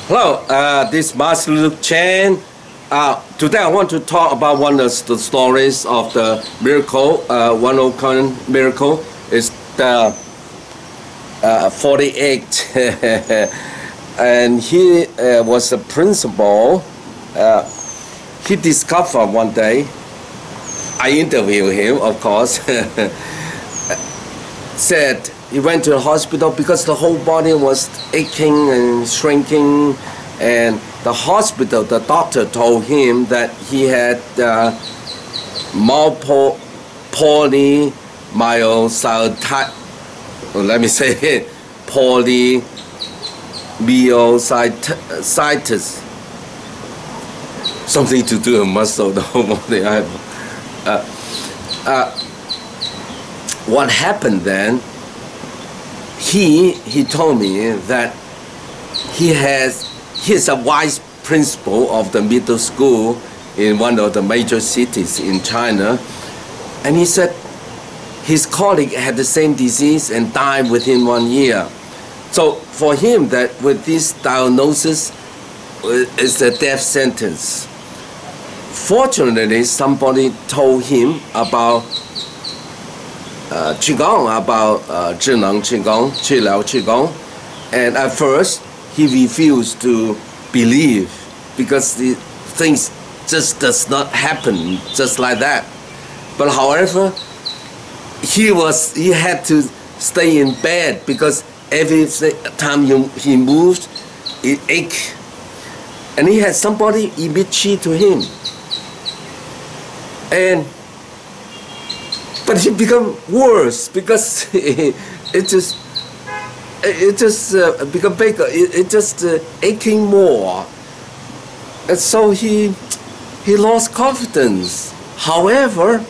Hello, this is Master Luke Chen. Today I want to talk about one of the stories of the miracle. One of common miracle is the 48. And he was a principal. He discovered one day, I interviewed him, of course, said he went to the hospital because the whole body was aching and shrinking, and the hospital, the doctor told him that he had multiple polymyositis. Let me say it, polymyositis. Something to do with muscle, the whole body. What happened then? He told me that he's a vice principal of the middle school in one of the major cities in China, and he said his colleague had the same disease and died within 1 year. So for him, that with this diagnosis is a death sentence. Fortunately, somebody told him about qigong, about 智能 qigong, 治疗 qigong, and at first he refused to believe because the things just does not happen just like that. But however, he had to stay in bed because every time he moved, it ached, and he had somebody image to him, but it become worse because it just become bigger. It just aching more, and so he lost confidence. However,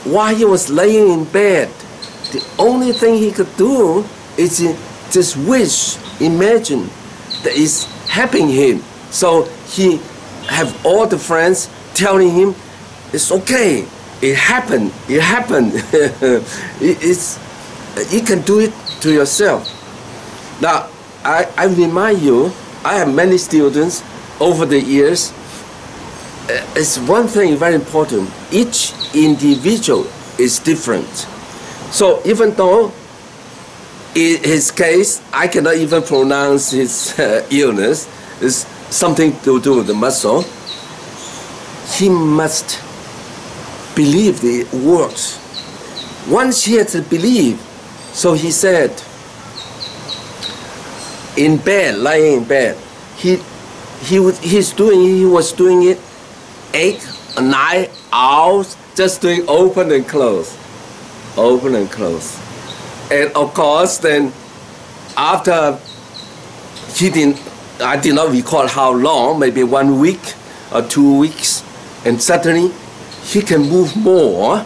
while he was laying in bed, the only thing he could do is just imagine that is helping him. So he have all the friends telling him, "It's okay. It happened. You can do it to yourself." Now, I remind you, I have many students over the years. It's one thing very important. Each individual is different. So even though in his case, I cannot even pronounce his illness, it's something to do with the muscle, he must believe that it works. Once he had to believe, so he said, in bed, lying in bed, he was doing it 8 or 9 hours, just doing open and close, open and close. And of course, then after I did not recall how long, maybe 1 week or 2 weeks, and suddenly he can move more,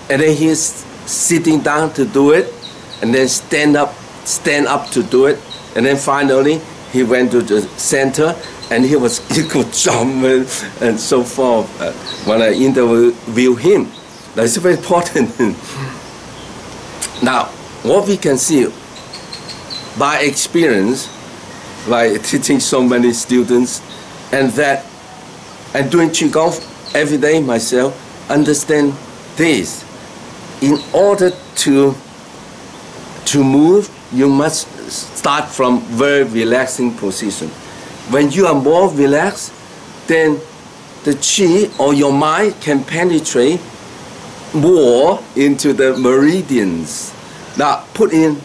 and then he's sitting down to do it, and then stand up to do it, and then finally he went to the center, and he could jump and so forth. When I interview him, that's very important. Now, what we can see by experience, by teaching so many students, and doing qigong every day myself, understand this. In order to move, you must start from very relaxing position. When you are more relaxed, then the qi or your mind can penetrate more into the meridians. Now, put in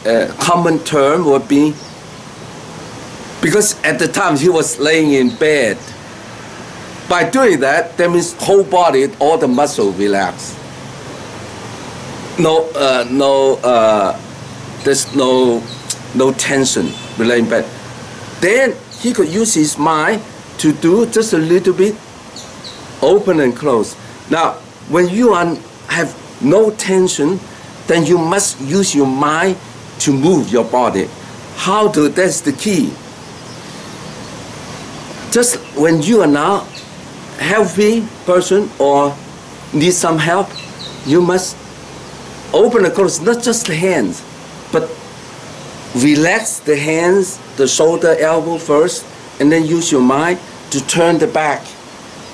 a common term would be, because at the time he was laying in bed, by doing that, that means whole body, all the muscle relax. There's no tension laying in bed. Then he could use his mind to do just a little bit, open and close. Now, when you have no tension, then you must use your mind to move your body. That's the key. Just when you are now healthy person or need some help, you must open and close, not just the hands, but relax the hands, the shoulder, elbow first, and then use your mind to turn the back.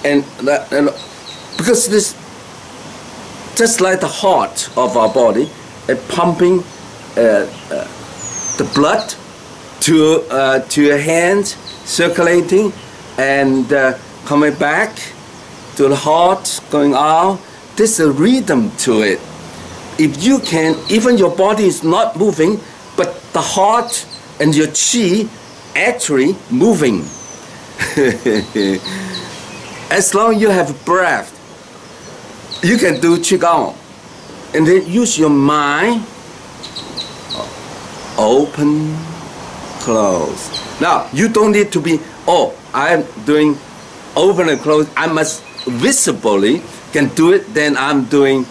And because this, just like the heart of our body, pumping the blood to your hands, circulating, and coming back to the heart, going out. There's a rhythm to it. If you can, even your body is not moving, but the heart and your qi actually moving. As long as you have breath, you can do qigong. And then use your mind. Open, close. Now, you don't need to be, oh, I'm doing open and close. I must visibly can do it, then I'm doing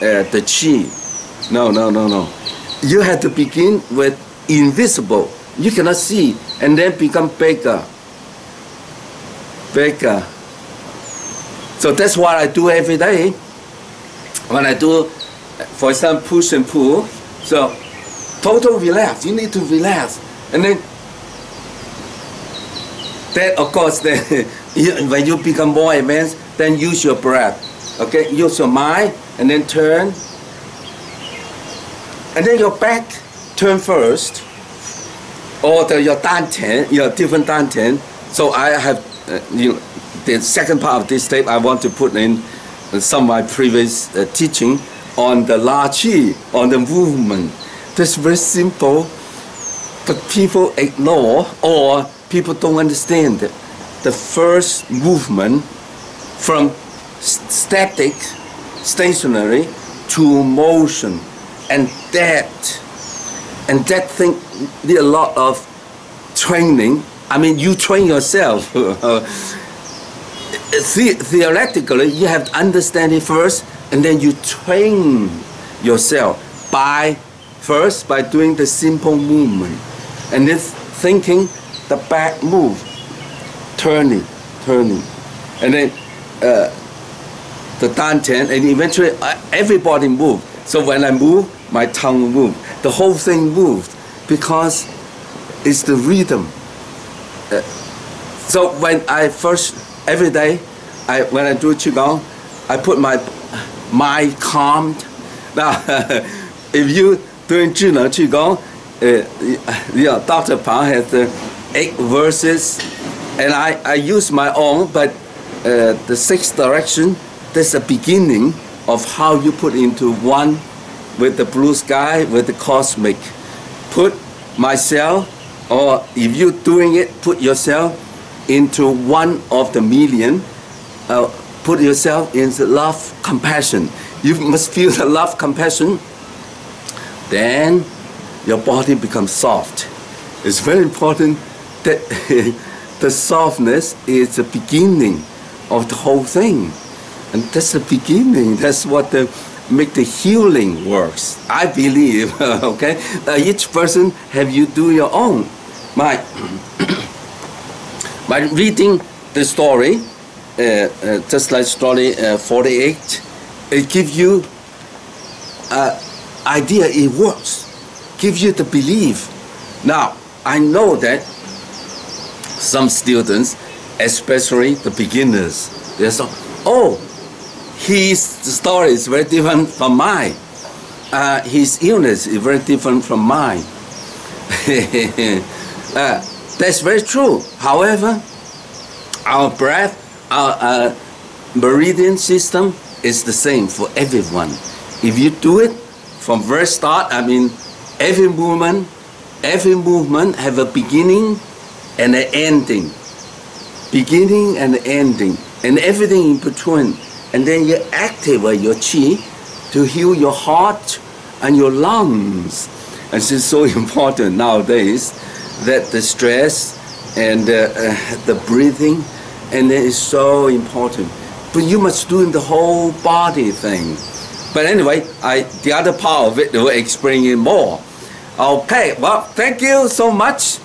the qi. No. You have to begin with invisible. You cannot see, and then become bigger. So that's what I do every day. When I do, for example, push and pull, so total relax. You need to relax, and then of course, then when you become more advanced, then use your breath. Okay, use your mind, and then turn, and then your back turn first, or your dantian, your different dantian. So I have the second part of this tape. I want to put in some of my previous teaching on the La Qi, on the movement. That's very simple, but people ignore or people don't understand it. The first movement from static, stationary to motion, and that thing need a lot of training. I mean, you train yourself. Theoretically, you have to understand it first, and then you train yourself first by doing the simple movement, and then thinking the back move, turning, and then the dantian, and eventually everybody move. So when I move, my tongue move. The whole thing moved because it's the rhythm. So when I first, every day, when I do qigong, I put my mind calmed. Now, if you doing qigong, Dr. Pang has 8 verses, and I use my own, but the 6th direction, that's the beginning of how you put into one with the blue sky, with the cosmic. Put myself, or if you're doing it, put yourself into one of the million. Put yourself in the love, compassion. You must feel the love, compassion. Then your body becomes soft. It's very important that the softness is the beginning of the whole thing. And that's the beginning. That's what make the healing works, I believe. Okay? Each person have you do your own. By reading the story, just like story 48, it gives you idea it works, gives you the belief. Now, I know that some students, especially the beginners, they say, oh, his story is very different from mine. His illness is very different from mine. That's very true. However, our breath, our meridian system is the same for everyone. If you do it from very start, I mean, every movement have a beginning and an ending. Beginning and ending, and everything in between. And then you activate your qi to heal your heart and your lungs. And this is so important nowadays, that the stress and the breathing, and it is so important. But you must do the whole body thing. But anyway, the other part of it will explain it more. Okay, well, thank you so much.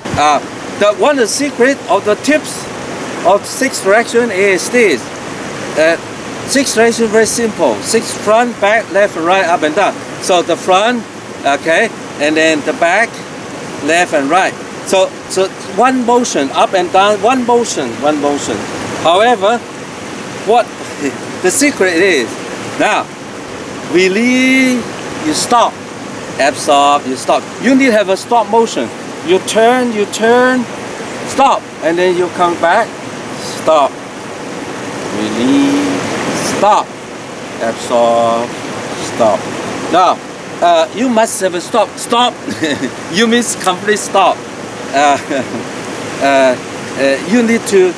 One of the secret of the tips of 6th direction is this. 6th direction very simple. 6 front, back, left, right, up and down. So the front, okay, and then the back, left and right. So one motion, up and down, one motion. However, what the secret is, now, release, you stop, absorb, you stop. You need to have a stop motion. You turn, stop, and then you come back, stop, release, stop, absorb, stop. Now, you must have a stop. Stop, you means complete stop. You need to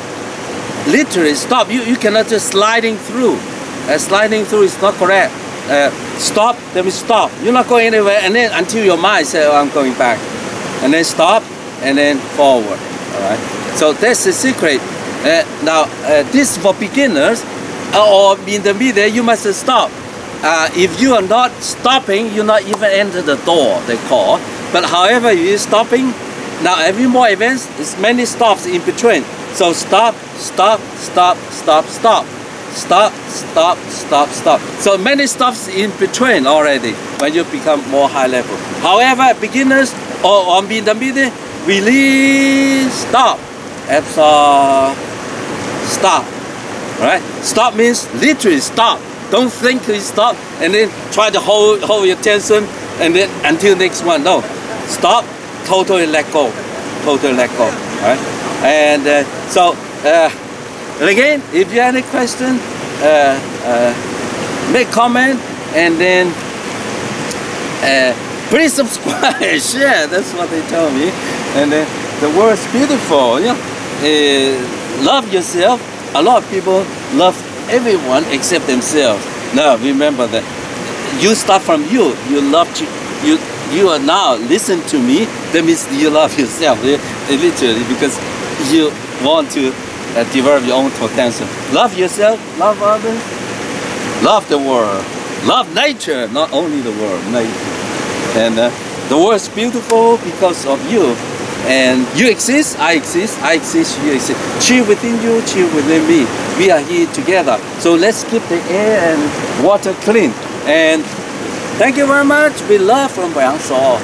literally stop. You cannot just sliding through. Sliding through is not correct. Stop, then we stop. You're not going anywhere, and then until your mind says, oh, I'm going back. And then stop, and then forward. All right. So that's the secret. Now, this for beginners, or in the middle, you must stop. If you are not stopping, you not even enter the door, they call. But however, you're stopping, now every more advanced, there's many stops in between. So stop, stop, stop, stop, stop. Stop, stop, stop, stop. So many stops in between already when you become more high level. However, beginners or in the middle, release, stop, absorb, stop. Right? Stop means literally stop. Don't think you stop and then try to hold your tension and then until next one. No, stop, totally let go, totally let go. Right? And and again, if you have any question, make comment and then please subscribe, share. That's what they tell me. And then the word's beautiful. Yeah, love yourself. A lot of people love everyone except themselves. No, remember that. You start from you. You love you are now listen to me. That means you love yourself, literally, because you want to develop your own potential. Love yourself, love others, love the world, love nature, not only the world, nature. And the world is beautiful because of you. And you exist, I exist, you exist. Chi within you, chi within me. We are here together. So let's keep the air and water clean. And thank you very much. We love from Bangso.